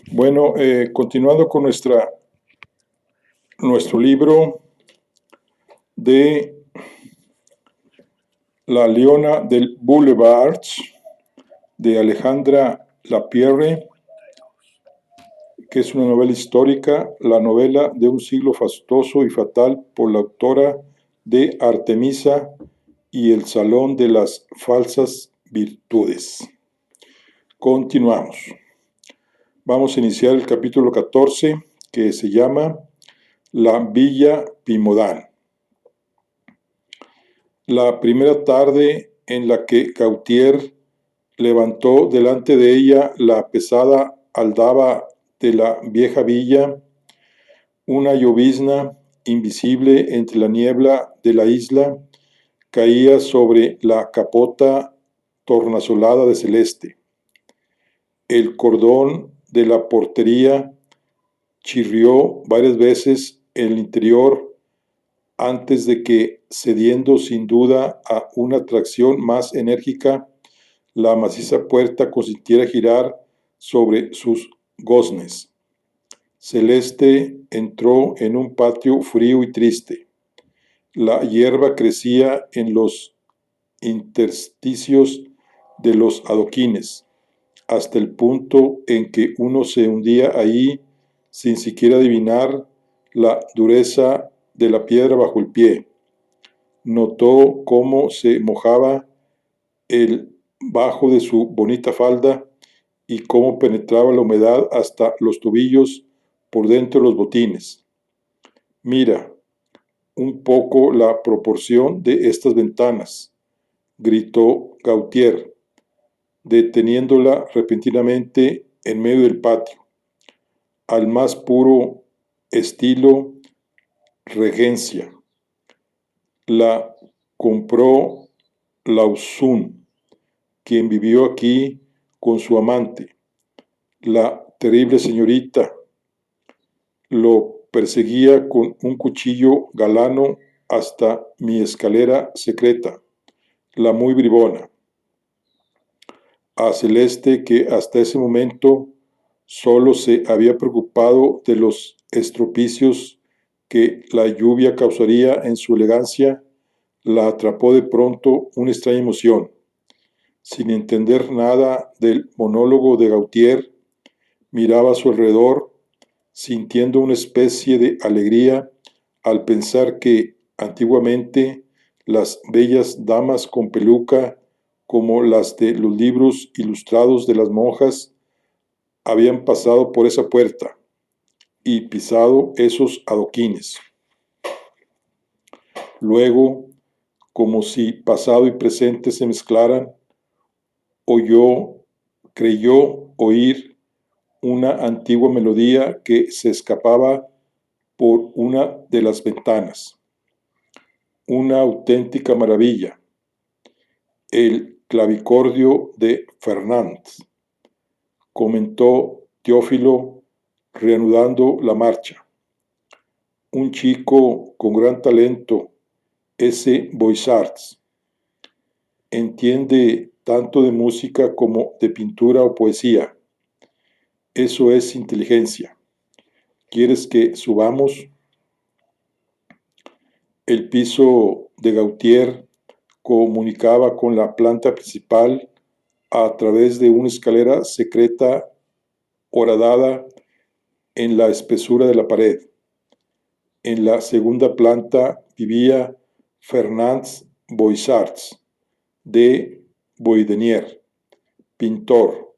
Bueno, continuando con nuestro libro de La Leona del Boulevard de Alejandra Lapierre, que es una novela histórica, la novela de un siglo fastuoso y fatal por la autora de Artemisa y el Salón de las Falsas Virtudes. Continuamos. Vamos a iniciar el capítulo 14, que se llama La Villa Pimodán. La primera tarde en la que Gautier levantó delante de ella la pesada aldaba de la vieja villa, una llovizna invisible entre la niebla de la isla caía sobre la capota tornasolada de celeste. El cordón de la portería chirrió varias veces en el interior antes de que, cediendo sin duda a una tracción más enérgica, la maciza puerta consintiera girar sobre sus goznes. Celeste entró en un patio frío y triste. La hierba crecía en los intersticios de los adoquines, hasta el punto en que uno se hundía ahí sin siquiera adivinar la dureza de la piedra bajo el pie. Notó cómo se mojaba el bajo de su bonita falda y cómo penetraba la humedad hasta los tobillos por dentro de los botines. Mira un poco la proporción de estas ventanas, gritó Gautier, deteniéndola repentinamente en medio del patio, al más puro estilo regencia. La compró Lausun, quien vivió aquí con su amante, la terrible señorita. Lo perseguía con un cuchillo galano hasta mi escalera secreta, la muy bribona. A Celeste, que hasta ese momento solo se había preocupado de los estropicios que la lluvia causaría en su elegancia, la atrapó de pronto una extraña emoción. Sin entender nada del monólogo de Gautier, miraba a su alrededor, sintiendo una especie de alegría al pensar que antiguamente las bellas damas con peluca, como las de los libros ilustrados de las monjas, habían pasado por esa puerta y pisado esos adoquines. Luego, como si pasado y presente se mezclaran, creyó oír una antigua melodía que se escapaba por una de las ventanas. Una auténtica maravilla. El clavicordio de Fernand, comentó Teófilo, reanudando la marcha. Un chico con gran talento, ese Boissarts. Entiende tanto de música como de pintura o poesía. Eso es inteligencia. ¿Quieres que subamos? El piso de Gautier comunicaba con la planta principal a través de una escalera secreta horadada en la espesura de la pared. En la segunda planta vivía Fernand Boissarts de Boidenier, pintor,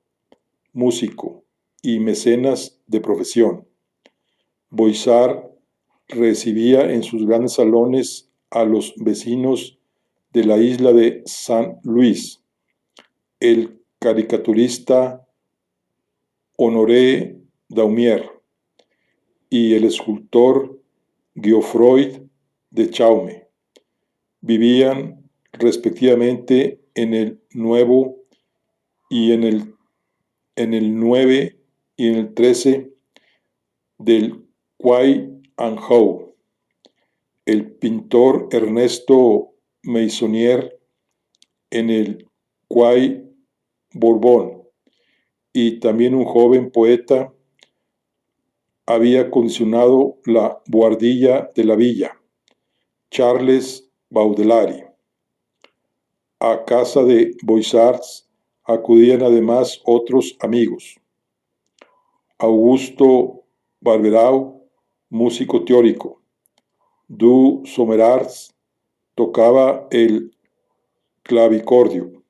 músico y mecenas de profesión. Boissart recibía en sus grandes salones a los vecinos de la isla de San Luis, el caricaturista Honoré Daumier y el escultor Geoffroy de Chaume. Vivían respectivamente en el nuevo y en el 9 y en el 13 del Quai Anjou. El pintor Ernesto Meissonier en el Quai Bourbon y también un joven poeta había condicionado la buhardilla de la villa, Charles Baudelaire. A casa de Boissards acudían además otros amigos. Augusto Barberau, músico teórico. Du Sommerard tocaba el clavicordio.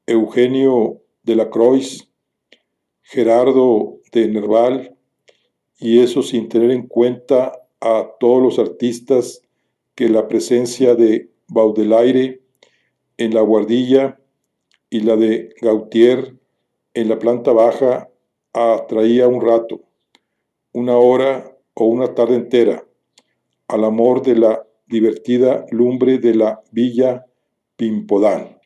Eugenio de la Croix, Gerardo de Nerval, y eso sin tener en cuenta a todos los artistas que la presencia de Baudelaire en la buhardilla y la de Gautier en la planta baja atraía un rato, una hora o una tarde entera, al amor de la divertida lumbre de la villa Pimodán.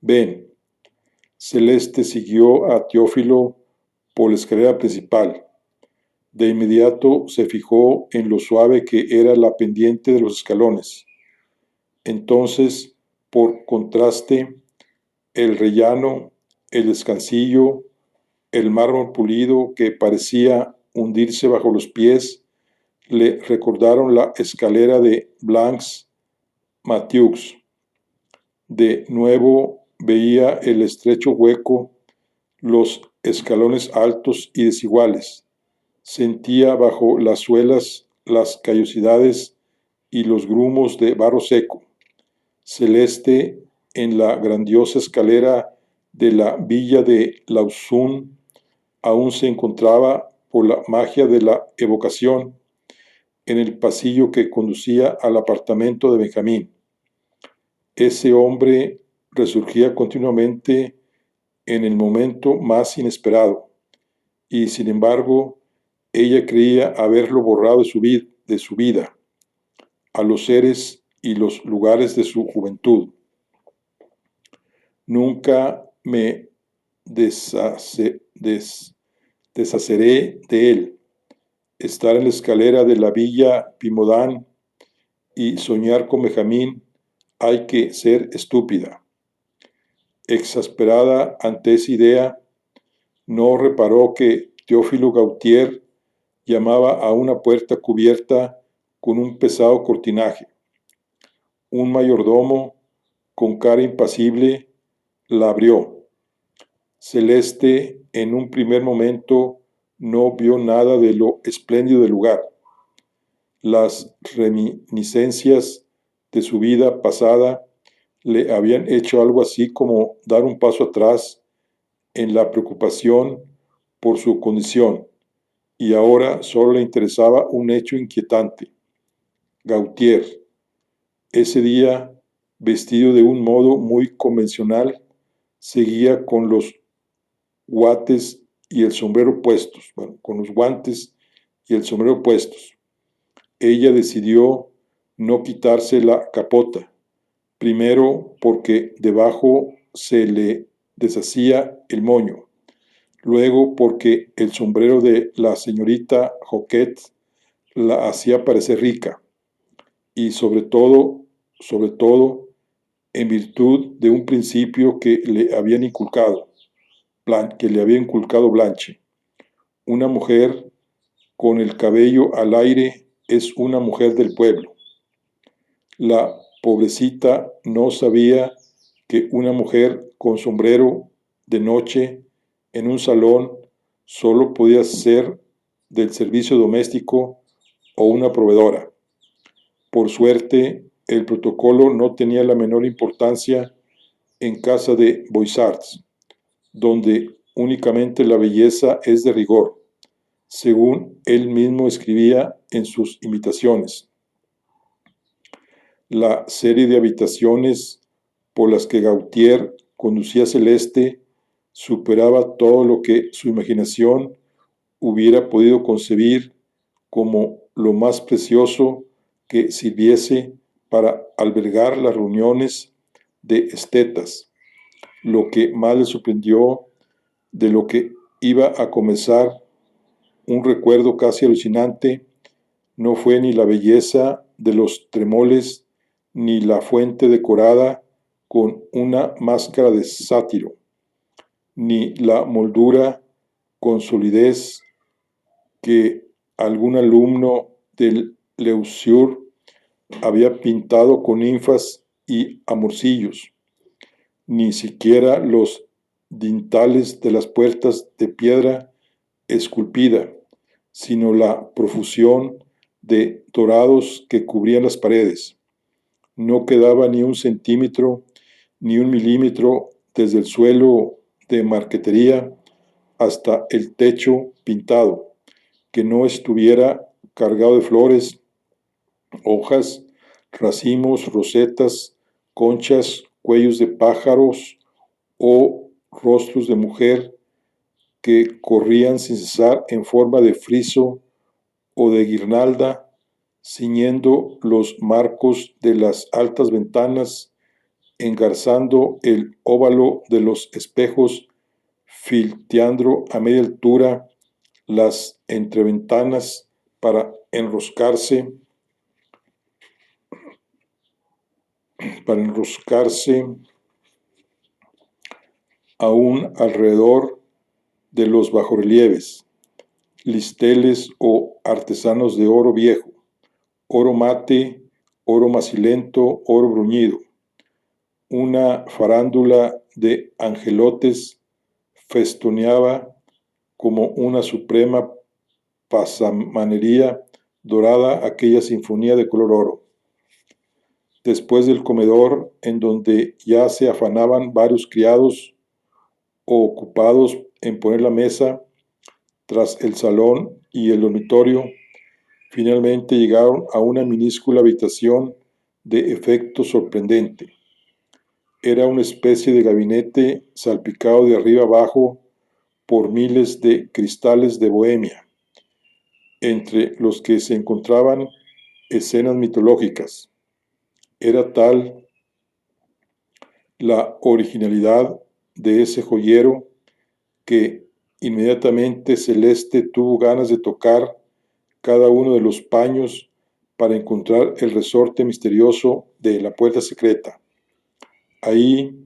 Ven, Celeste siguió a Teófilo por la escalera principal. De inmediato se fijó en lo suave que era la pendiente de los escalones. Entonces, por contraste, el rellano, el descansillo, el mármol pulido que parecía hundirse bajo los pies, le recordaron la escalera de Blancs Mathieux. De nuevo veía el estrecho hueco, los escalones altos y desiguales. Sentía bajo las suelas las callosidades y los grumos de barro seco. Celeste, en la grandiosa escalera de la villa de Lausun, aún se encontraba, por la magia de la evocación, en el pasillo que conducía al apartamento de Benjamín. Ese hombre resurgía continuamente en el momento más inesperado, y sin embargo, ella creía haberlo borrado de su vida, a los seres y los lugares de su juventud. Nunca me deshaceré de él. Estar en la escalera de la villa Pimodán y soñar con Benjamín, hay que ser estúpida. Exasperada ante esa idea, no reparó que Teófilo Gautier llamaba a una puerta cubierta con un pesado cortinaje. Un mayordomo, con cara impasible, la abrió. Celeste, en un primer momento, no vio nada de lo espléndido del lugar. Las reminiscencias de su vida pasada le habían hecho algo así como dar un paso atrás en la preocupación por su condición, y ahora solo le interesaba un hecho inquietante. Gautier, ese día, vestido de un modo muy convencional, seguía con los guantes y el sombrero puestos. Ella decidió no quitarse la capota, primero porque debajo se le deshacía el moño, luego porque el sombrero de la señorita Joquet la hacía parecer rica, y sobre todo, en virtud de un principio que le había inculcado Blanche. Una mujer con el cabello al aire es una mujer del pueblo. La pobrecita no sabía que una mujer con sombrero de noche en un salón solo podía ser del servicio doméstico o una proveedora. Por suerte, el protocolo no tenía la menor importancia en casa de Boissards, donde únicamente la belleza es de rigor, según él mismo escribía en sus invitaciones. La serie de habitaciones por las que Gautier conducía a Celeste superaba todo lo que su imaginación hubiera podido concebir como lo más precioso que sirviese para albergar las reuniones de estetas. Lo que más le sorprendió de lo que iba a comenzar un recuerdo casi alucinante no fue ni la belleza de los tremoles ni la fuente decorada con una máscara de sátiro, ni la moldura con solidez que algún alumno del Leusure había pintado con ninfas y amorcillos. Ni siquiera los dintales de las puertas de piedra esculpida, sino la profusión de dorados que cubrían las paredes. No quedaba ni un centímetro ni un milímetro desde el suelo de marquetería hasta el techo pintado, que no estuviera cargado de flores, hojas, racimos, rosetas, conchas, cuellos de pájaros o rostros de mujer que corrían sin cesar en forma de friso o de guirnalda, ciñendo los marcos de las altas ventanas, engarzando el óvalo de los espejos, filteando a media altura las entreventanas para enroscarse aún alrededor de los bajorrelieves, listeles o artesanos de oro viejo, oro mate, oro macilento, oro bruñido. Una farándula de angelotes festoneaba como una suprema pasamanería dorada aquella sinfonía de color oro. Después del comedor, en donde ya se afanaban varios criados ocupados en poner la mesa, tras el salón y el dormitorio, finalmente llegaron a una minúscula habitación de efecto sorprendente. Era una especie de gabinete salpicado de arriba abajo por miles de cristales de Bohemia, entre los que se encontraban escenas mitológicas. Era tal la originalidad de ese joyero que inmediatamente Celeste tuvo ganas de tocar cada uno de los paños para encontrar el resorte misterioso de la puerta secreta. Ahí,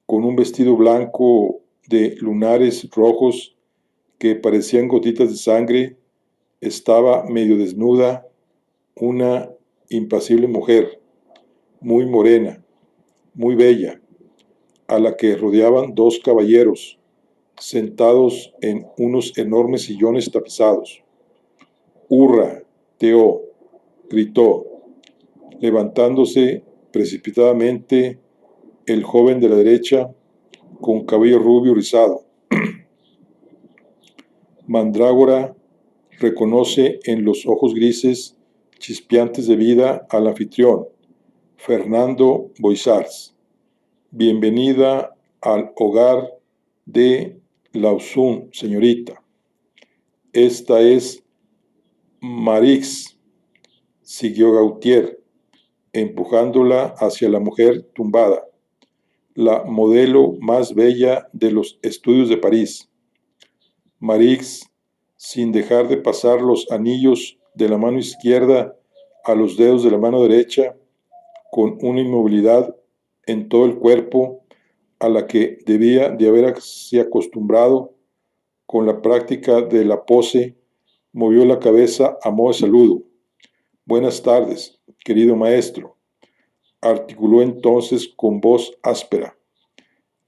con un vestido blanco de lunares rojos que parecían gotitas de sangre, estaba medio desnuda una impasible mujer, muy morena, muy bella, a la que rodeaban dos caballeros, sentados en unos enormes sillones tapizados. ¡Hurra! Teo, gritó, levantándose precipitadamente el joven de la derecha, con cabello rubio rizado. Mandrágora reconoce en los ojos grises chispeantes de vida al anfitrión, Fernando Boissards. Bienvenida al hogar de Lauzun, señorita. Esta es Marix, siguió Gautier, empujándola hacia la mujer tumbada, la modelo más bella de los estudios de París. Marix, sin dejar de pasar los anillos de la mano izquierda a los dedos de la mano derecha, con una inmovilidad en todo el cuerpo a la que debía de haberse acostumbrado con la práctica de la pose, movió la cabeza a modo de saludo. Buenas tardes, querido maestro, articuló entonces con voz áspera.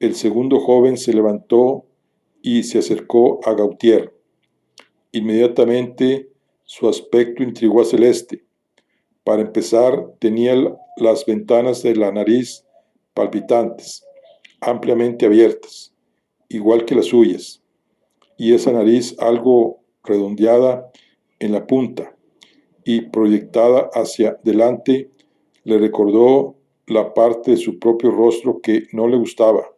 El segundo joven se levantó y se acercó a Gautier. Inmediatamente su aspecto intrigó a Celeste. Para empezar, tenía las ventanas de la nariz palpitantes, ampliamente abiertas, igual que las suyas, y esa nariz algo redondeada en la punta y proyectada hacia delante le recordó la parte de su propio rostro que no le gustaba.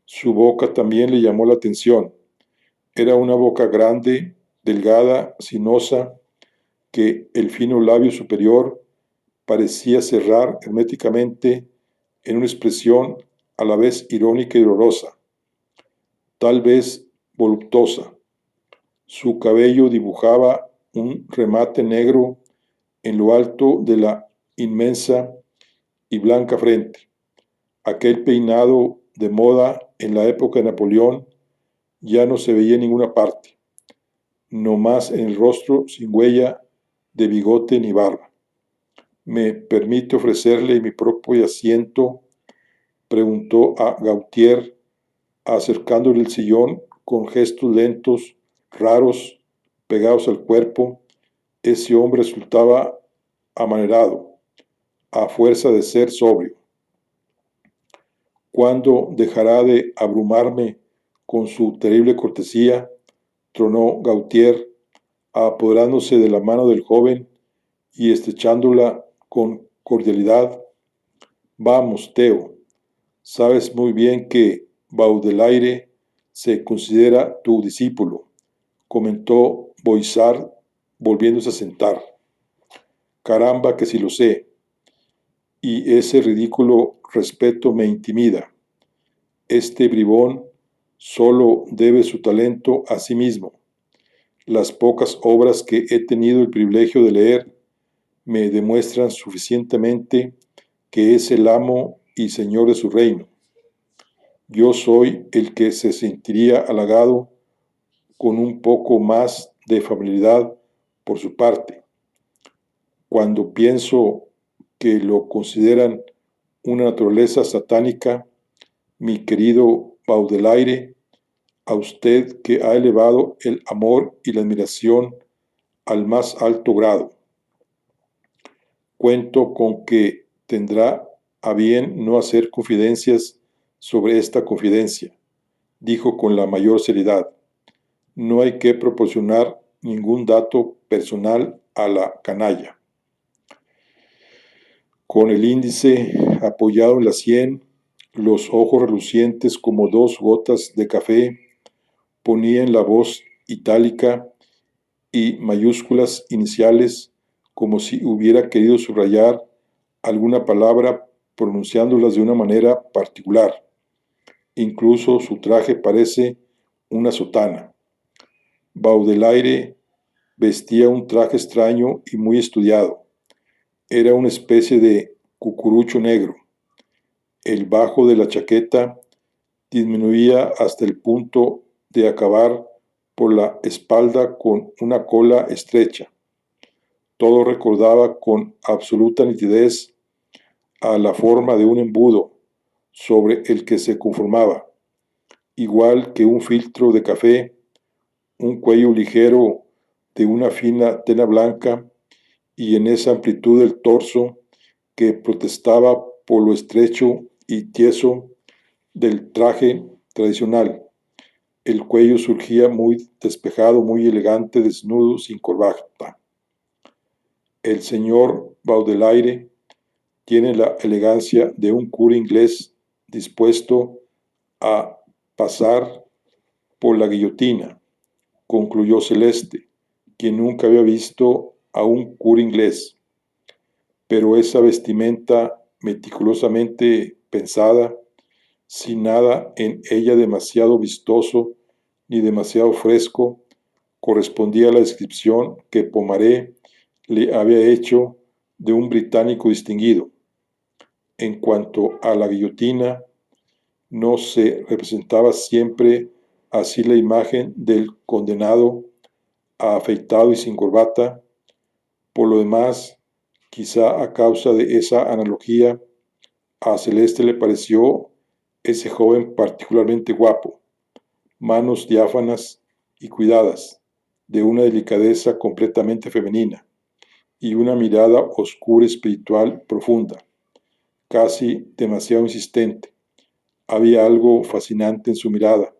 Su boca también le llamó la atención. Era una boca grande, delgada, sinuosa, que el fino labio superior parecía cerrar herméticamente en una expresión a la vez irónica y dolorosa, tal vez voluptuosa. Su cabello dibujaba un remate negro en lo alto de la inmensa y blanca frente. Aquel peinado de moda en la época de Napoleón ya no se veía en ninguna parte, no más en el rostro sin huella de bigote ni barba. ¿Me permite ofrecerle mi propio asiento?, preguntó a Gautier, acercándole el sillón con gestos lentos, raros, pegados al cuerpo. Ese hombre resultaba amanerado, a fuerza de ser sobrio. ¿Cuándo dejará de abrumarme con su terrible cortesía?, tronó Gautier, apoderándose de la mano del joven y estrechándola con cordialidad. Vamos, Theo, sabes muy bien que Baudelaire se considera tu discípulo, comentó Boissard, volviéndose a sentar. Caramba que si lo sé, y ese ridículo respeto me intimida. Este bribón solo debe su talento a sí mismo. Las pocas obras que he tenido el privilegio de leer me demuestran suficientemente que es el amo y señor de su reino. Yo soy el que se sentiría halagado con un poco más de familiaridad por su parte. Cuando pienso que lo consideran una naturaleza satánica, mi querido Baudelaire, a usted que ha elevado el amor y la admiración al más alto grado. Cuento con que tendrá a bien no hacer confidencias sobre esta confidencia, dijo con la mayor seriedad. No hay que proporcionar ningún dato personal a la canalla. Con el índice apoyado en la sien, los ojos relucientes como dos gotas de café, ponía en la voz itálica y mayúsculas iniciales como si hubiera querido subrayar alguna palabra pronunciándolas de una manera particular. Incluso su traje parece una sotana. Baudelaire vestía un traje extraño y muy estudiado. Era una especie de cucurucho negro. El bajo de la chaqueta disminuía hasta el punto de acabar por la espalda con una cola estrecha. Todo recordaba con absoluta nitidez a la forma de un embudo sobre el que se conformaba, igual que un filtro de café, un cuello ligero de una fina tela blanca, y en esa amplitud del torso que protestaba por lo estrecho y tieso del traje tradicional. El cuello surgía muy despejado, muy elegante, desnudo, sin corbata. El señor Baudelaire tiene la elegancia de un cura inglés dispuesto a pasar por la guillotina, concluyó Celeste, quien nunca había visto a un cura inglés. Pero esa vestimenta meticulosamente pensada, sin nada en ella demasiado vistoso ni demasiado fresco, correspondía a la descripción que Pomaré le había hecho de un británico distinguido. En cuanto a la guillotina, no se representaba siempre así la imagen del condenado, afeitado y sin corbata. Por lo demás, quizá a causa de esa analogía, a Celeste le pareció ese joven particularmente guapo, manos diáfanas y cuidadas, de una delicadeza completamente femenina, y una mirada oscura, espiritual, profunda, casi demasiado insistente. Había algo fascinante en su mirada,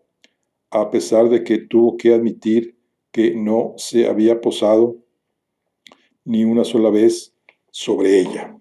a pesar de que tuvo que admitir que no se había posado ni una sola vez sobre ella.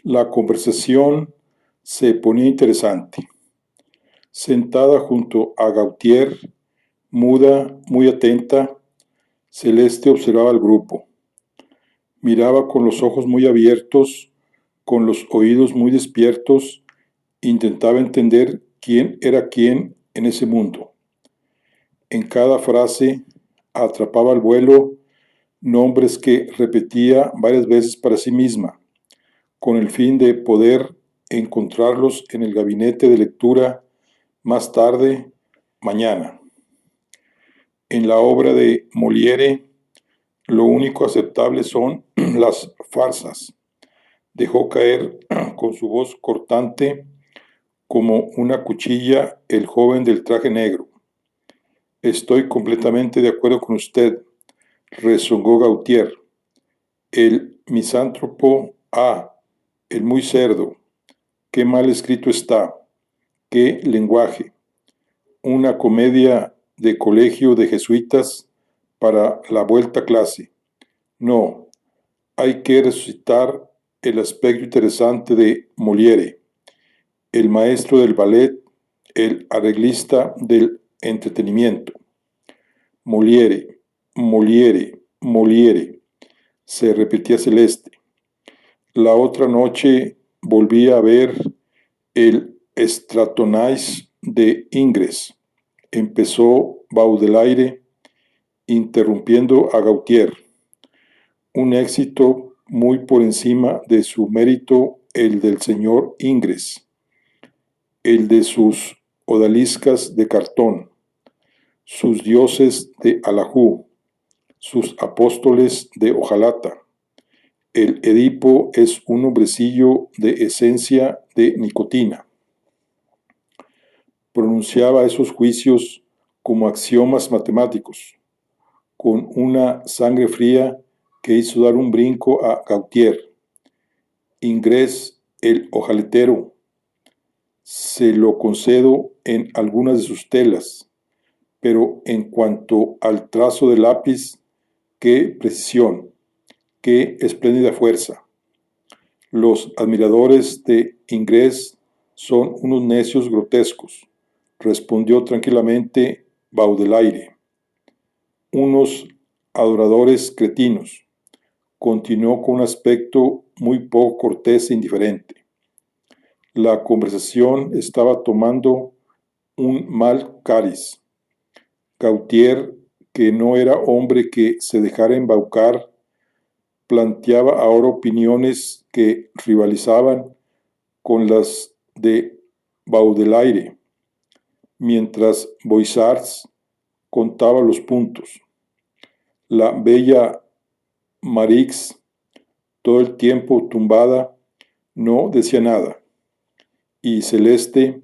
La conversación Se ponía interesante. Sentada junto a Gautier, muda, muy atenta, Celeste observaba al grupo. Miraba con los ojos muy abiertos, con los oídos muy despiertos, intentaba entender quién era quién en ese mundo. En cada frase atrapaba al vuelo nombres que repetía varias veces para sí misma, con el fin de poder encontrarlos en el gabinete de lectura más tarde, mañana. En la obra de Molière, lo único aceptable son las farsas. Dejó caer con su voz cortante como una cuchilla el joven del traje negro. Estoy completamente de acuerdo con usted, rezongó Gautier. El misántropo, el muy cerdo. Qué mal escrito está. Qué lenguaje. Una comedia de colegio de jesuitas para la vuelta a clase. No, hay que resucitar el aspecto interesante de Molière, el maestro del ballet, el arreglista del entretenimiento. Molière, Molière, Molière, se repetía Celeste. La otra noche volví a ver el Stratonice de Ingres. Empezó Baudelaire interrumpiendo a Gautier. Un éxito muy por encima de su mérito el del señor Ingres, el de sus odaliscas de cartón, sus dioses de alajú, sus apóstoles de hojalata. El Edipo es un hombrecillo de esencia de nicotina. Pronunciaba esos juicios como axiomas matemáticos, con una sangre fría que hizo dar un brinco a Gautier. Ingres, el hojaletero, se lo concedo en algunas de sus telas, pero en cuanto al trazo de lápiz, qué precisión, qué espléndida fuerza. Los admiradores de Ingres son unos necios grotescos, respondió tranquilamente Baudelaire. Unos adoradores cretinos, continuó con un aspecto muy poco cortés e indiferente. La conversación estaba tomando un mal cariz. Gautier, que no era hombre que se dejara embaucar, planteaba ahora opiniones que rivalizaban con las de Baudelaire, mientras Boissards contaba los puntos. La bella Marix, todo el tiempo tumbada, no decía nada, y Celeste,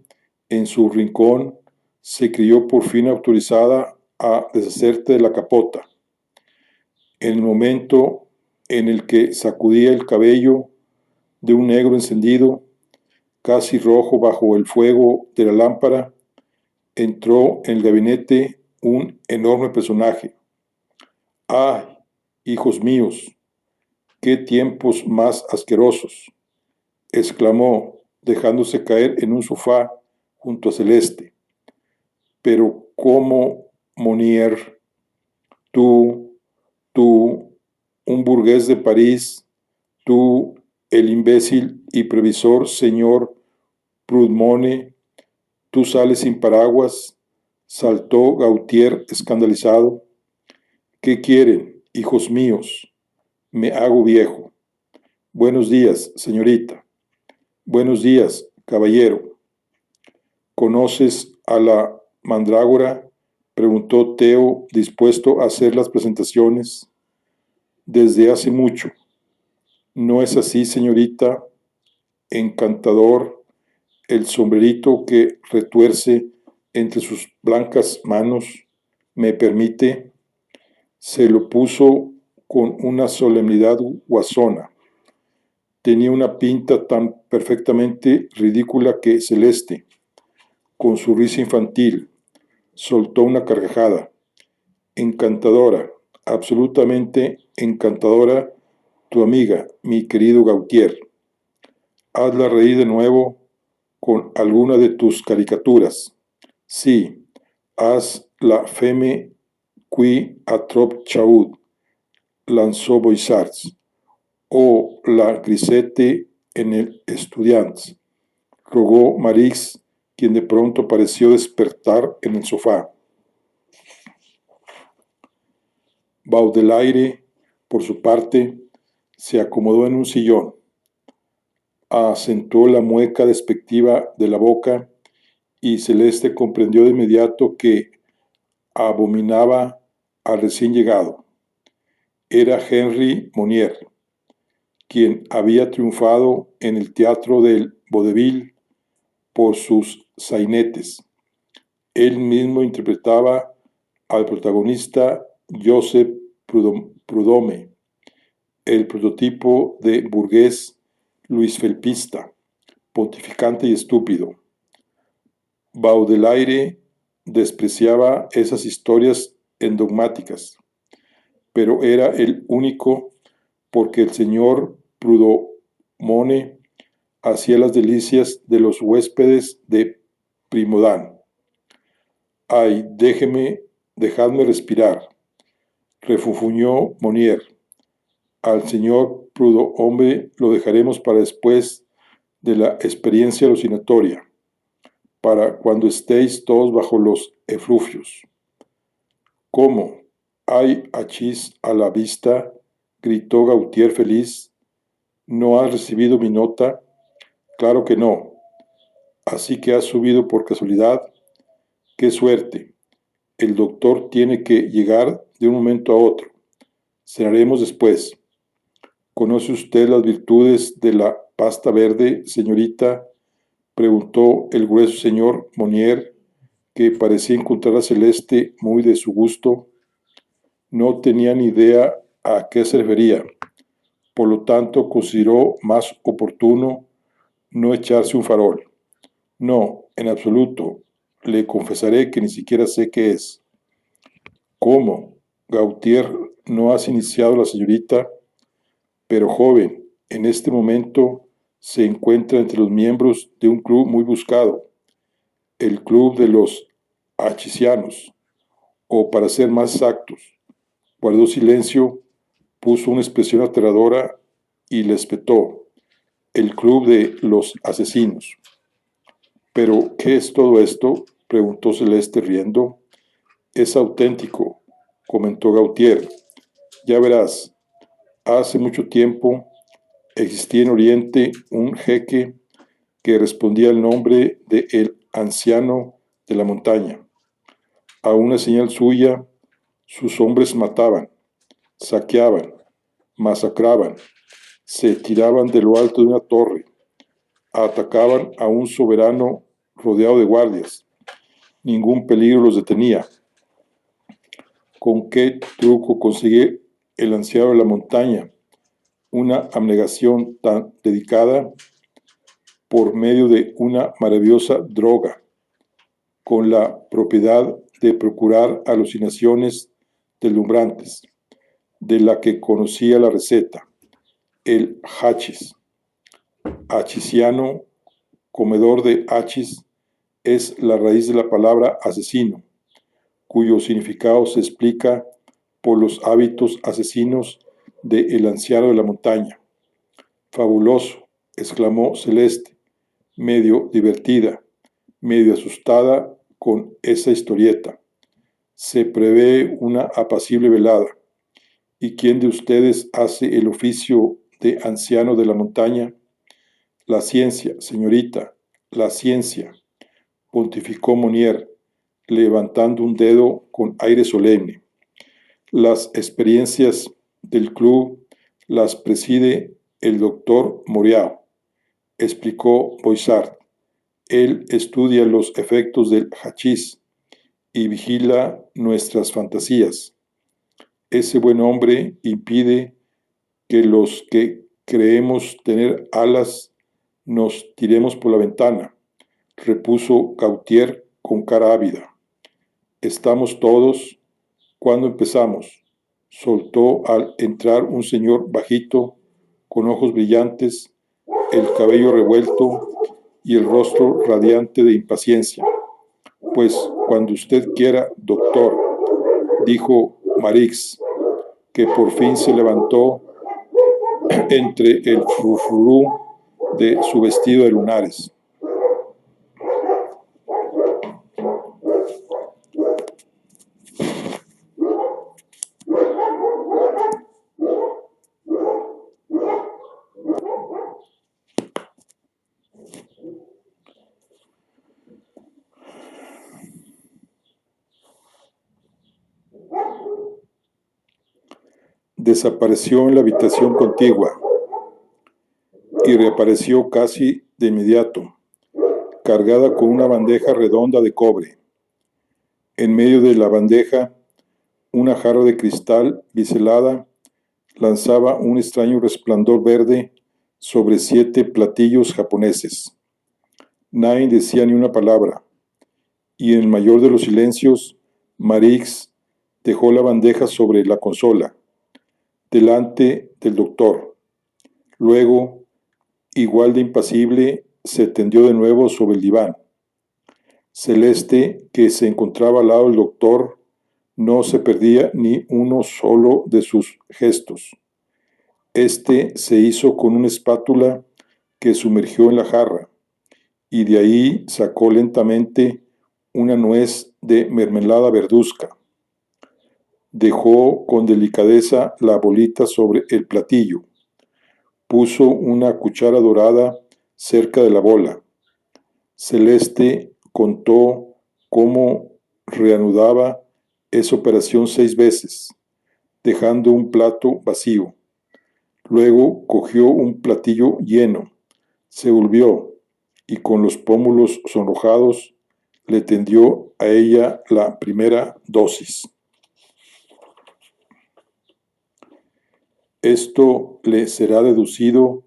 en su rincón, se creyó por fin autorizada a deshacerse de la capota. En el momento en el que sacudía el cabello de un negro encendido, casi rojo bajo el fuego de la lámpara, entró en el gabinete un enorme personaje. ¡Ay, hijos míos! ¡Qué tiempos más asquerosos! Exclamó, dejándose caer en un sofá junto a Celeste. Pero cómo, Monier, tú, un burgués de París, tú, el imbécil y previsor señor Prud'homone, tú sales sin paraguas, saltó Gautier escandalizado. ¿Qué quieren, hijos míos? Me hago viejo. Buenos días, señorita. Buenos días, caballero. ¿Conoces a la mandrágora? Preguntó Theo, dispuesto a hacer las presentaciones. Desde hace mucho. ¿No es así, señorita? Encantador, el sombrerito que retuerce entre sus blancas manos, me permite, se lo puso con una solemnidad guasona. Tenía una pinta tan perfectamente ridícula que Celeste, con su risa infantil, soltó una carcajada. Encantadora, absolutamente encantadora, tu amiga, mi querido Gautier. Hazla reír de nuevo con alguna de tus caricaturas. Sí, haz la feme qui a trop chaud, lanzó Boissards, o la grisette en el Estudiants, rogó Marix, quien de pronto pareció despertar en el sofá. Baudelaire, por su parte, se acomodó en un sillón, acentuó la mueca despectiva de la boca y Celeste comprendió de inmediato que abominaba al recién llegado. Era Henry Monnier, quien había triunfado en el teatro del vodevil por sus sainetes. Él mismo interpretaba al protagonista Joseph Prudhomme, el prototipo de burgués luisfelpista, pontificante y estúpido. Baudelaire despreciaba esas historias endogmáticas, pero era el único porque el señor Prudhomme hacía las delicias de los huéspedes de Primodan. Ay, dejadme respirar, refunfuñó Monnier. Al señor Prudhomme lo dejaremos para después de la experiencia alucinatoria, para cuando estéis todos bajo los efluvios. ¿Cómo? ¿Hay hachís a la vista? Gritó Gautier feliz. ¿No has recibido mi nota? Claro que no. Así que has subido por casualidad. ¡Qué suerte! El doctor tiene que llegar de un momento a otro. Cenaremos después. ¿Conoce usted las virtudes de la pasta verde, señorita? Preguntó el grueso señor Monnier, que parecía encontrar a Celeste muy de su gusto. No tenía ni idea a qué se refería. Por lo tanto, consideró más oportuno no echarse un farol. No, en absoluto. Le confesaré que ni siquiera sé qué es. ¿Cómo? Gautier, ¿no has iniciado la señorita? Pero joven, en este momento se encuentra entre los miembros de un club muy buscado, el Club de los Achisianos, o para ser más exactos, guardó silencio, puso una expresión aterradora y le espetó, el Club de los Asesinos. ¿Pero qué es todo esto? Preguntó Celeste riendo. Es auténtico, comentó Gautier. Ya verás, hace mucho tiempo existía en Oriente un jeque que respondía al nombre de el anciano de la montaña. A una señal suya, sus hombres mataban, saqueaban, masacraban, se tiraban de lo alto de una torre, atacaban a un soberano rodeado de guardias. Ningún peligro los detenía. ¿Con qué truco consigue el anciano de la montaña una abnegación tan dedicada? Por medio de una maravillosa droga, con la propiedad de procurar alucinaciones deslumbrantes, de la que conocía la receta, el hachís. Achisiano, comedor de hachís, es la raíz de la palabra asesino, cuyo significado se explica por los hábitos asesinos del anciano de la montaña. Fabuloso, exclamó Celeste, medio divertida, medio asustada con esa historieta. Se prevé una apacible velada. ¿Y quién de ustedes hace el oficio de anciano de la montaña? La ciencia, señorita, la ciencia, pontificó Monnier, levantando un dedo con aire solemne. Las experiencias del club las preside el doctor Moriau, explicó Boissard. Él estudia los efectos del hachís y vigila nuestras fantasías. Ese buen hombre impide que los que creemos tener alas nos tiremos por la ventana, repuso Gautier con cara ávida. Estamos todos. ¿Cuándo empezamos? Soltó al entrar un señor bajito, con ojos brillantes, el cabello revuelto y el rostro radiante de impaciencia. Pues cuando usted quiera, doctor, dijo Marix, que por fin se levantó entre el frufrú de su vestido de lunares. Desapareció en la habitación contigua y reapareció casi de inmediato, cargada con una bandeja redonda de cobre. En medio de la bandeja, una jarra de cristal biselada lanzaba un extraño resplandor verde sobre 7 platillos japoneses. Nadie decía ni una palabra, y en el mayor de los silencios, Marix dejó la bandeja sobre la consola, delante del doctor. Luego, igual de impasible, se tendió de nuevo sobre el diván. Celeste, que se encontraba al lado del doctor, no se perdía ni uno solo de sus gestos. Este se hizo con una espátula que sumergió en la jarra, y de ahí sacó lentamente una nuez de mermelada verduzca. Dejó con delicadeza la bolita sobre el platillo. Puso una cuchara dorada cerca de la bola. Celeste contó cómo reanudaba esa operación 6 veces, dejando un plato vacío. Luego cogió un platillo lleno, se volvió y con los pómulos sonrojados le tendió a ella la primera dosis. Esto le será deducido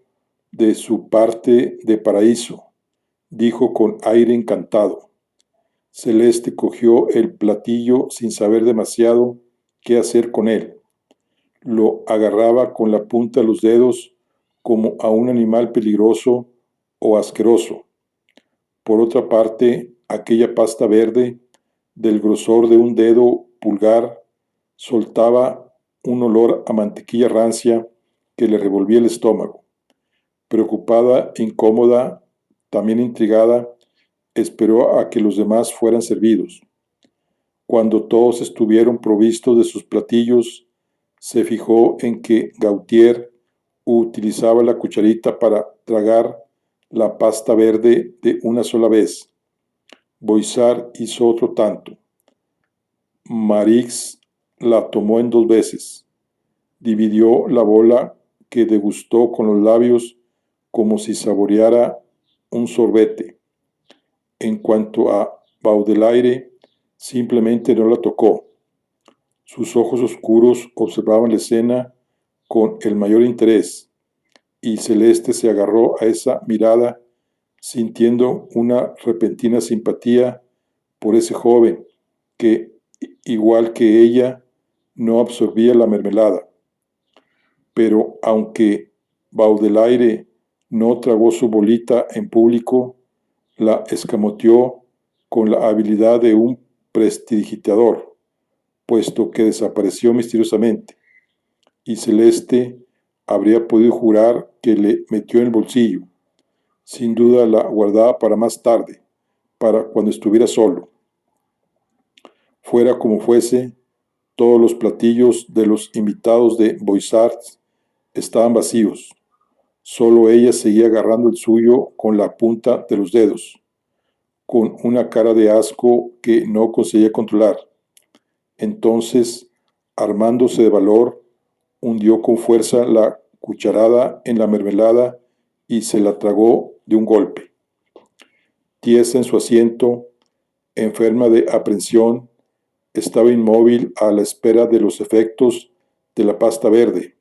de su parte de paraíso, dijo con aire encantado. Celeste cogió el platillo sin saber demasiado qué hacer con él. Lo agarraba con la punta de los dedos como a un animal peligroso o asqueroso. Por otra parte, aquella pasta verde, del grosor de un dedo pulgar, soltaba un olor a mantequilla rancia que le revolvía el estómago. Preocupada, incómoda, también intrigada, esperó a que los demás fueran servidos. Cuando todos estuvieron provistos de sus platillos, se fijó en que Gautier utilizaba la cucharita para tragar la pasta verde de una sola vez. Boissard hizo otro tanto. Marix la tomó en 2 veces. Dividió la bola que degustó con los labios como si saboreara un sorbete. En cuanto a Baudelaire, simplemente no la tocó. Sus ojos oscuros observaban la escena con el mayor interés, y Celeste se agarró a esa mirada, sintiendo una repentina simpatía por ese joven que, igual que ella, no absorbía la mermelada. Pero aunque Baudelaire no tragó su bolita en público, la escamoteó con la habilidad de un prestidigitador, puesto que desapareció misteriosamente, y Celeste habría podido jurar que le metió en el bolsillo. Sin duda la guardaba para más tarde, para cuando estuviera solo. Fuera como fuese, todos los platillos de los invitados de Boissard estaban vacíos. Solo ella seguía agarrando el suyo con la punta de los dedos, con una cara de asco que no conseguía controlar. Entonces, armándose de valor, hundió con fuerza la cucharada en la mermelada y se la tragó de un golpe. Tiesa en su asiento, enferma de aprensión, estaba inmóvil a la espera de los efectos de la pasta verde.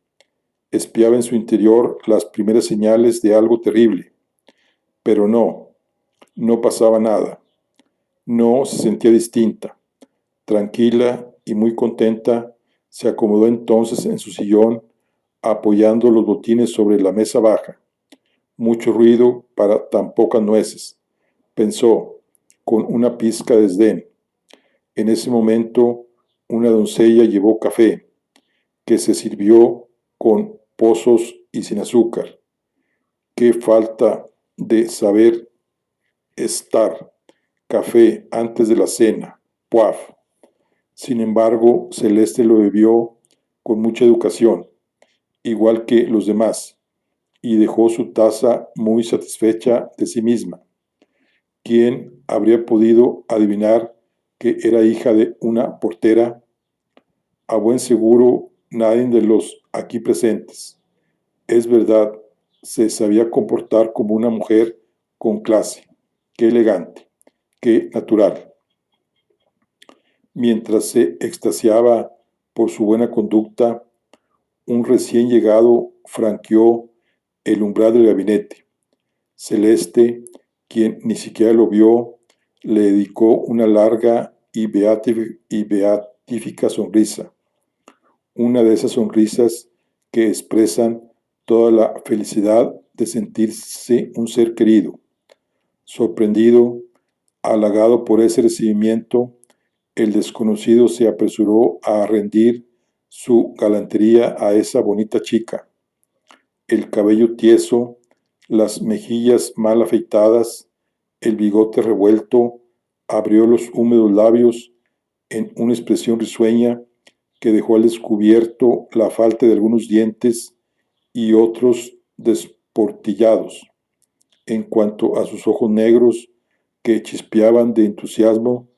Espiaba en su interior las primeras señales de algo terrible. Pero no pasaba nada. No se sentía distinta. Tranquila y muy contenta, se acomodó entonces en su sillón, apoyando los botines sobre la mesa baja. Mucho ruido para tan pocas nueces, pensó, con una pizca de desdén. En ese momento, una doncella llevó café, que se sirvió con pozos y sin azúcar. Qué falta de saber estar. Café antes de la cena. Puaf. Sin embargo, Celeste lo bebió con mucha educación, igual que los demás, y dejó su taza muy satisfecha de sí misma. ¿Quién habría podido adivinar que era hija de una portera? A buen seguro, nadie de los aquí presentes. Es verdad, se sabía comportar como una mujer con clase. Qué elegante, qué natural. Mientras se extasiaba por su buena conducta, un recién llegado franqueó el umbral del gabinete. Celeste, quien ni siquiera lo vio, le dedicó una larga y beatífica sonrisa. Una de esas sonrisas que expresan toda la felicidad de sentirse un ser querido. Sorprendido, halagado por ese recibimiento, el desconocido se apresuró a rendir su galantería a esa bonita chica. El cabello tieso, las mejillas mal afeitadas, el bigote revuelto, abrió los húmedos labios en una expresión risueña que dejó al descubierto la falta de algunos dientes y otros desportillados. En cuanto a sus ojos negros, que chispeaban de entusiasmo,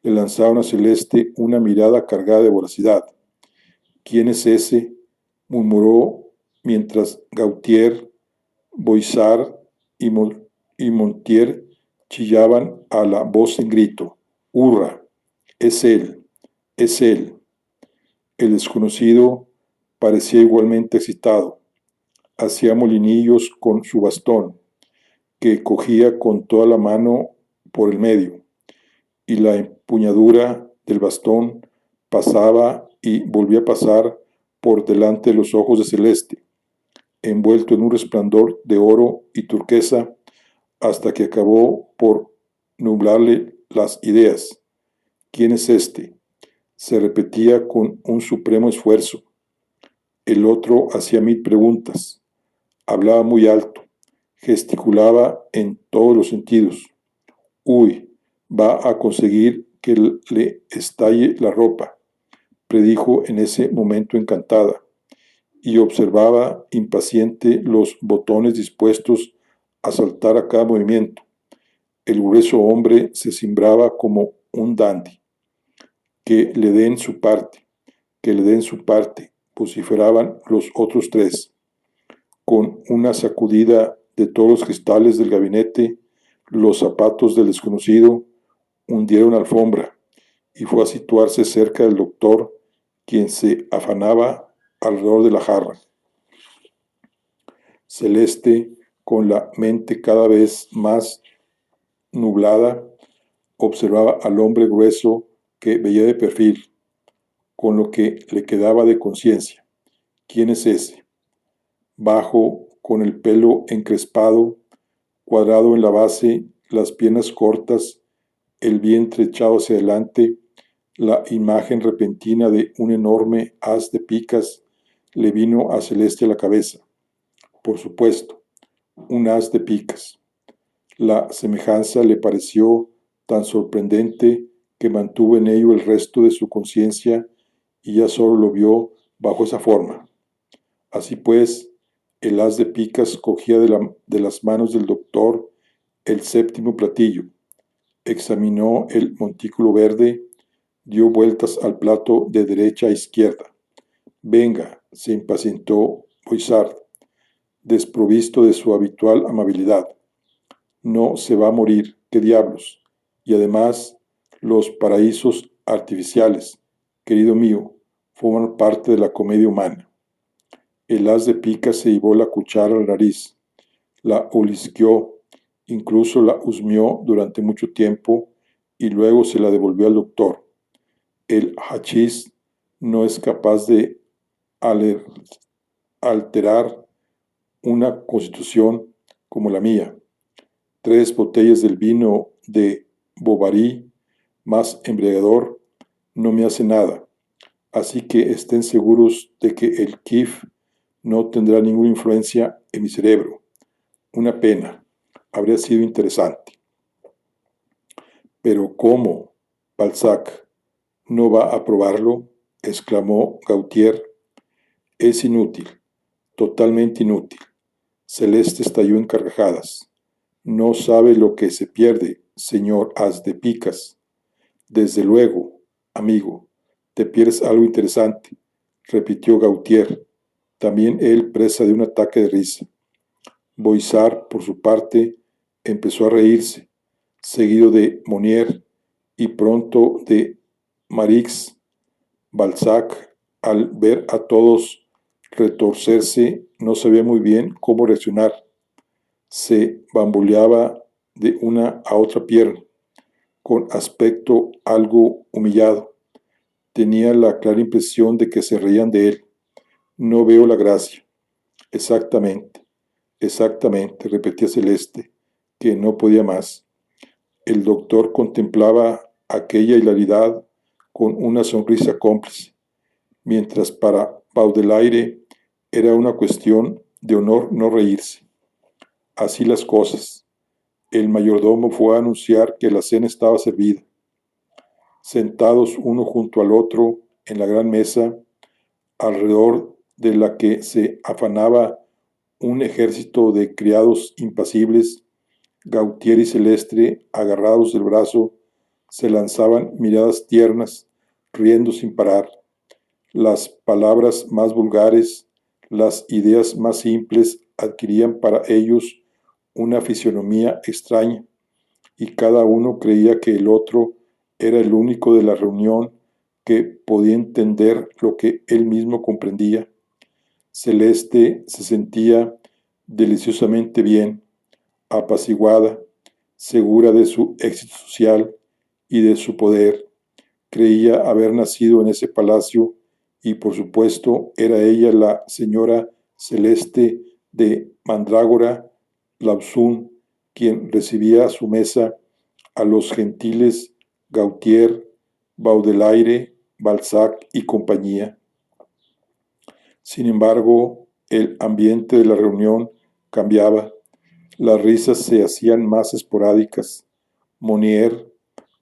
le lanzaron a Celeste una mirada cargada de voracidad. ¿Quién es ese?, murmuró mientras Gautier, Boissard y Montier chillaban a la voz en grito. ¡Hurra! ¡Es él! ¡Es él! El desconocido parecía igualmente excitado. Hacía molinillos con su bastón, que cogía con toda la mano por el medio, y la empuñadura del bastón pasaba y volvía a pasar por delante de los ojos de Celeste, envuelto en un resplandor de oro y turquesa, hasta que acabó por nublarle las ideas. ¿Quién es este?, se repetía con un supremo esfuerzo. El otro hacía 1000 preguntas. Hablaba muy alto, gesticulaba en todos los sentidos. Uy, va a conseguir que le estalle la ropa, predijo en ese momento encantada, y observaba impaciente los botones dispuestos a saltar a cada movimiento. El grueso hombre se cimbraba como un dandy. Que le den su parte, que le den su parte, vociferaban los otros tres. Con una sacudida de todos los cristales del gabinete, los zapatos del desconocido hundieron la alfombra y fue a situarse cerca del doctor, quien se afanaba alrededor de la jarra. Celeste, con la mente cada vez más nublada, observaba al hombre grueso que veía de perfil, con lo que le quedaba de conciencia. ¿Quién es ese? Bajo, con el pelo encrespado, cuadrado en la base, las piernas cortas, el vientre echado hacia adelante, la imagen repentina de un enorme haz de picas le vino a Celeste a la cabeza. Por supuesto, un haz de picas. La semejanza le pareció tan sorprendente que mantuvo en ello el resto de su conciencia y ya solo lo vio bajo esa forma. Así pues, el haz de picas cogía de las manos del doctor el séptimo platillo, examinó el montículo verde, dio vueltas al plato de derecha a izquierda. Venga, se impacientó Boissard, desprovisto de su habitual amabilidad. No se va a morir, qué diablos. Y además, los paraísos artificiales, querido mío, forman parte de la comedia humana. El haz de picas se llevó la cuchara a la nariz, la olisqueó, incluso la husmeó durante mucho tiempo y luego se la devolvió al doctor. El hachís no es capaz de alterar una constitución como la mía. 3 botellas del vino de Bovary, más embriagador, no me hace nada, así que estén seguros de que el kif no tendrá ninguna influencia en mi cerebro. Una pena, habría sido interesante. Pero ¿cómo? Balzac no va a probarlo, exclamó Gautier. Es inútil, totalmente inútil. Celeste estalló en carcajadas. No sabe lo que se pierde, señor As de Picas. Desde luego, amigo, te pierdes algo interesante, repitió Gautier, también él presa de un ataque de risa. Boissard, por su parte, empezó a reírse, seguido de Monnier y pronto de Marix. Balzac, al ver a todos retorcerse, no sabía muy bien cómo reaccionar. Se bamboleaba de una a otra pierna, con aspecto algo humillado. Tenía la clara impresión de que se reían de él. No veo la gracia. Exactamente, exactamente, repetía Celeste, que no podía más. El doctor contemplaba aquella hilaridad con una sonrisa cómplice, mientras para Baudelaire era una cuestión de honor no reírse. Así las cosas. El mayordomo fue a anunciar que la cena estaba servida. Sentados uno junto al otro en la gran mesa, alrededor de la que se afanaba un ejército de criados impasibles, Gautier y Celeste, agarrados del brazo, se lanzaban miradas tiernas, riendo sin parar. Las palabras más vulgares, las ideas más simples adquirían para ellos una fisonomía extraña, y cada uno creía que el otro era el único de la reunión que podía entender lo que él mismo comprendía. Celeste se sentía deliciosamente bien, apaciguada, segura de su éxito social y de su poder. Creía haber nacido en ese palacio y por supuesto era ella la señora Celeste de Mandrágora Lauzun, quien recibía a su mesa a los gentiles Gautier, Baudelaire, Balzac y compañía. Sin embargo, el ambiente de la reunión cambiaba. Las risas se hacían más esporádicas. Monnier,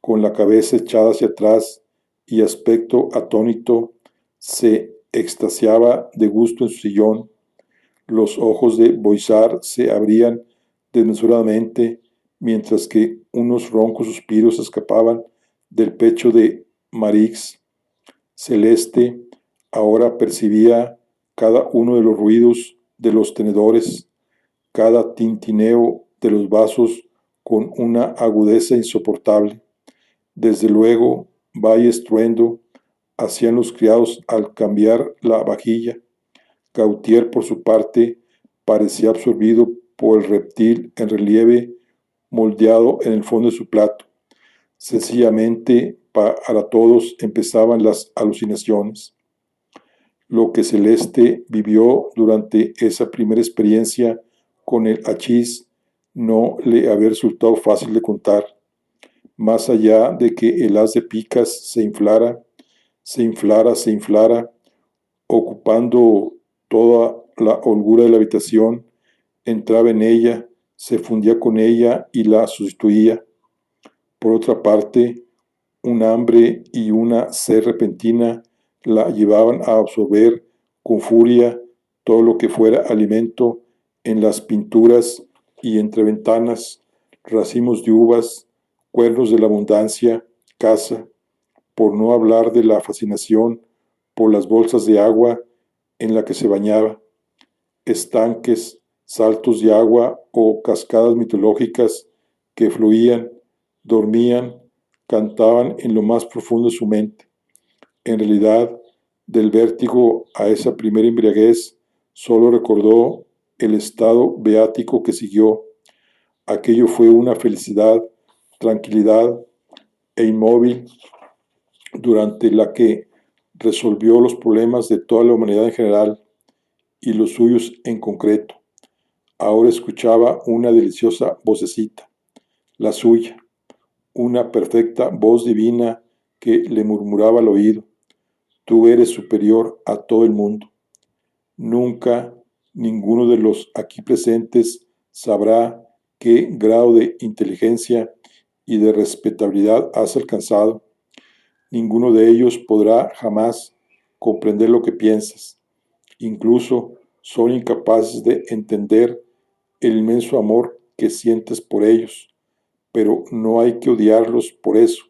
con la cabeza echada hacia atrás y aspecto atónito, se extasiaba de gusto en su sillón. Los ojos de Boissard se abrían desmesuradamente, mientras que unos roncos suspiros escapaban del pecho de Marix. Celeste ahora percibía cada uno de los ruidos de los tenedores, cada tintineo de los vasos con una agudeza insoportable. Desde luego, vaya estruendo hacían los criados al cambiar la vajilla. Gautier, por su parte, parecía absorbido por el reptil en relieve moldeado en el fondo de su plato. Sencillamente, para todos empezaban las alucinaciones. Lo que Celeste vivió durante esa primera experiencia con el hachís no le había resultado fácil de contar. Más allá de que el as de picas se inflara, se inflara, ocupando toda la holgura de la habitación, entraba en ella, se fundía con ella y la sustituía. Por otra parte, un hambre y una sed repentina la llevaban a absorber con furia todo lo que fuera alimento en las pinturas y entre ventanas, racimos de uvas, cuernos de la abundancia, caza, por no hablar de la fascinación por las bolsas de agua en la que se bañaba, estanques, saltos de agua o cascadas mitológicas que fluían, dormían, cantaban en lo más profundo de su mente. En realidad, del vértigo a esa primera embriaguez, solo recordó el estado beático que siguió. Aquello fue una felicidad, tranquilidad e inmóvil durante la que resolvió los problemas de toda la humanidad en general y los suyos en concreto. Ahora escuchaba una deliciosa vocecita, la suya, una perfecta voz divina que le murmuraba al oído: tú eres superior a todo el mundo. Nunca ninguno de los aquí presentes sabrá qué grado de inteligencia y de respetabilidad has alcanzado. Ninguno de ellos podrá jamás comprender lo que piensas. Incluso son incapaces de entender el inmenso amor que sientes por ellos. Pero no hay que odiarlos por eso.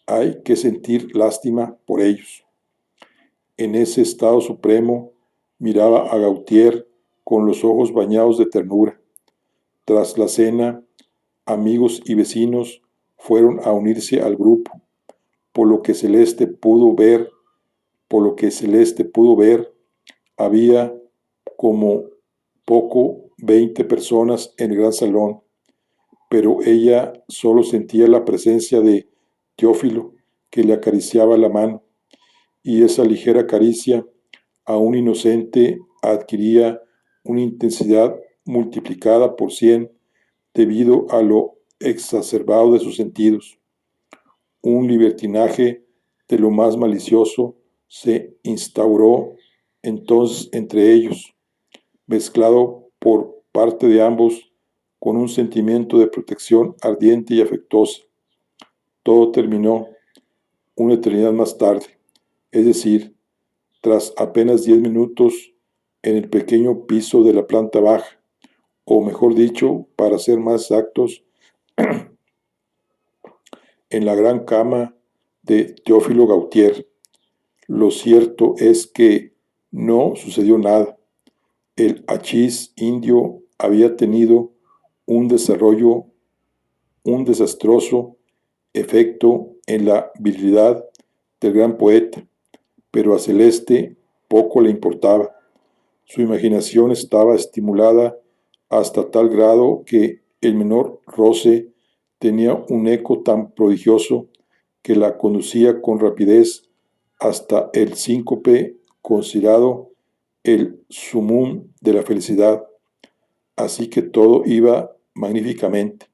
Hay que sentir lástima por ellos. En ese estado supremo miraba a Gautier con los ojos bañados de ternura. Tras la cena, amigos y vecinos fueron a unirse al grupo. Por lo que Celeste pudo ver, había como poco 20 personas en el gran salón, pero ella solo sentía la presencia de Teófilo, que le acariciaba la mano, y esa ligera caricia, aún inocente, adquiría una intensidad multiplicada por 100 debido a lo exacerbado de sus sentidos. Un libertinaje de lo más malicioso se instauró entonces entre ellos, mezclado por parte de ambos con un sentimiento de protección ardiente y afectuosa. Todo terminó una eternidad más tarde, es decir, tras apenas 10 minutos en el pequeño piso de la planta baja, o mejor dicho, para ser más exactos, en la gran cama de Teófilo Gautier. Lo cierto es que no sucedió nada. El hachís indio había tenido un desastroso efecto en la virilidad del gran poeta, pero a Celeste poco le importaba. Su imaginación estaba estimulada hasta tal grado que el menor roce tenía un eco tan prodigioso que la conducía con rapidez hasta el síncope considerado el sumum de la felicidad. Así que todo iba magníficamente.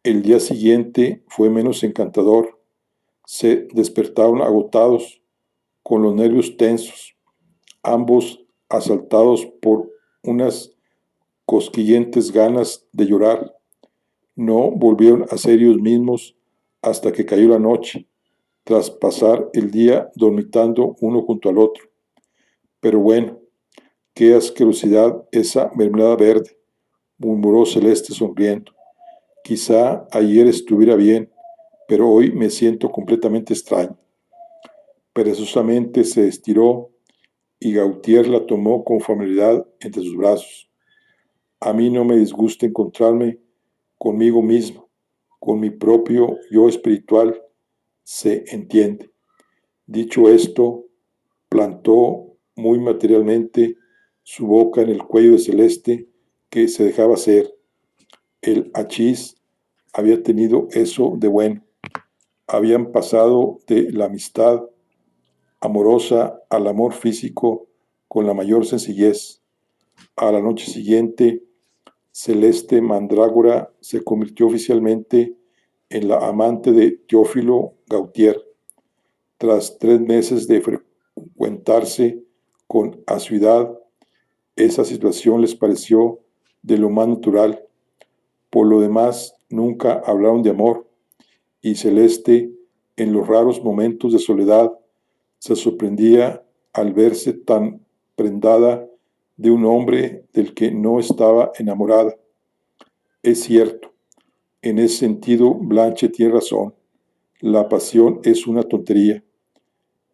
El día siguiente fue menos encantador. Se despertaron agotados, con los nervios tensos, ambos asaltados por unas cosquillantes ganas de llorar. No volvieron a ser ellos mismos hasta que cayó la noche, tras pasar el día dormitando uno junto al otro. Pero bueno, qué asquerosidad esa mermelada verde, murmuró Celeste sonriendo. Quizá ayer estuviera bien, pero hoy me siento completamente extraño. Perezosamente se estiró y Gautier la tomó con familiaridad entre sus brazos. A mí no me disgusta encontrarme conmigo mismo, con mi propio yo espiritual, se entiende. Dicho esto, plantó muy materialmente su boca en el cuello de Celeste, que se dejaba hacer. El hachís había tenido eso de bueno. Habían pasado de la amistad amorosa al amor físico con la mayor sencillez. A la noche siguiente, Celeste Mandrágora se convirtió oficialmente en la amante de Teófilo Gautier. Tras 3 meses de frecuentarse con asiduidad, esa situación les pareció de lo más natural. Por lo demás, nunca hablaron de amor, y Celeste, en los raros momentos de soledad, se sorprendía al verse tan prendada de un hombre del que no estaba enamorada. Es cierto, en ese sentido Blanche tiene razón, la pasión es una tontería.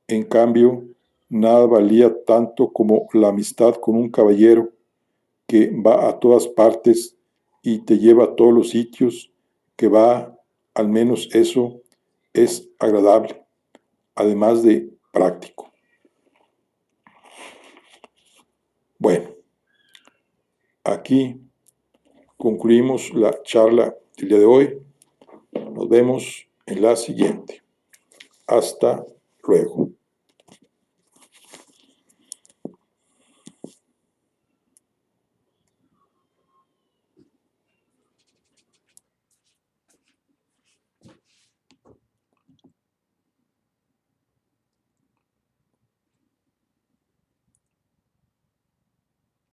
En cambio, nada valía tanto como la amistad con un caballero que va a todas partes y te lleva a todos los sitios que va. Al menos eso es agradable, además de práctico. Bueno, aquí concluimos la charla del día de hoy. Nos vemos en la siguiente. Hasta luego.